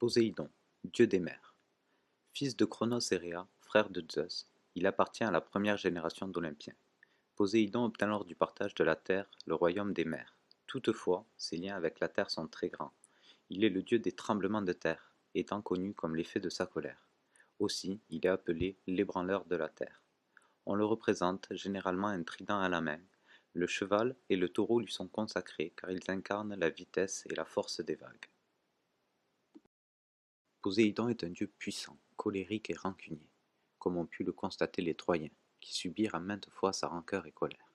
Poséidon, dieu des mers. Fils de Cronos et Rhea, frère de Zeus, il appartient à la première génération d'Olympiens. Poséidon obtint lors du partage de la terre le royaume des mers. Toutefois, ses liens avec la terre sont très grands. Il est le dieu des tremblements de terre, étant connu comme l'effet de sa colère. Aussi, il est appelé l'ébranleur de la terre. On le représente généralement un trident à la main. Le cheval et le taureau lui sont consacrés car ils incarnent la vitesse et la force des vagues. Poséidon est un dieu puissant, colérique et rancunier, comme ont pu le constater les Troyens, qui subirent à maintes fois sa rancœur et colère.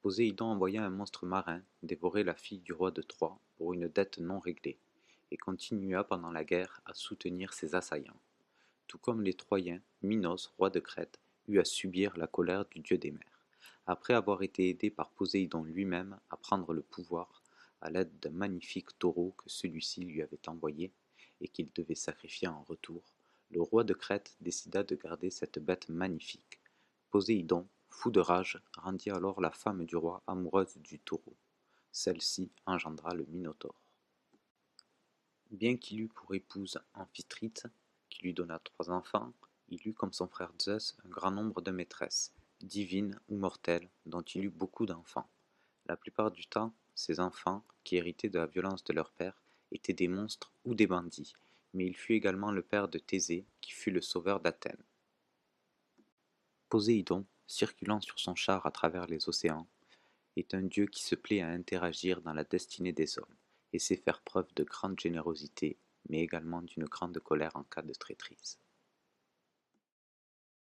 Poséidon envoya un monstre marin dévorer la fille du roi de Troie pour une dette non réglée, et continua pendant la guerre à soutenir ses assaillants. Tout comme les Troyens, Minos, roi de Crète, eut à subir la colère du dieu des mers. Après avoir été aidé par Poséidon lui-même à prendre le pouvoir, à l'aide d'un magnifique taureau que celui-ci lui avait envoyé, et qu'il devait sacrifier en retour, le roi de Crète décida de garder cette bête magnifique. Poséidon, fou de rage, rendit alors la femme du roi amoureuse du taureau. Celle-ci engendra le Minotaure. Bien qu'il eût pour épouse Amphitrite, qui lui donna 3 enfants, il eut comme son frère Zeus un grand nombre de maîtresses, divines ou mortelles, dont il eut beaucoup d'enfants. La plupart du temps, ces enfants, qui héritaient de la violence de leur père, étaient des monstres ou des bandits, mais il fut également le père de Thésée, qui fut le sauveur d'Athènes. Poséidon, circulant sur son char à travers les océans, est un dieu qui se plaît à interagir dans la destinée des hommes, et sait faire preuve de grande générosité, mais également d'une grande colère en cas de traîtrise.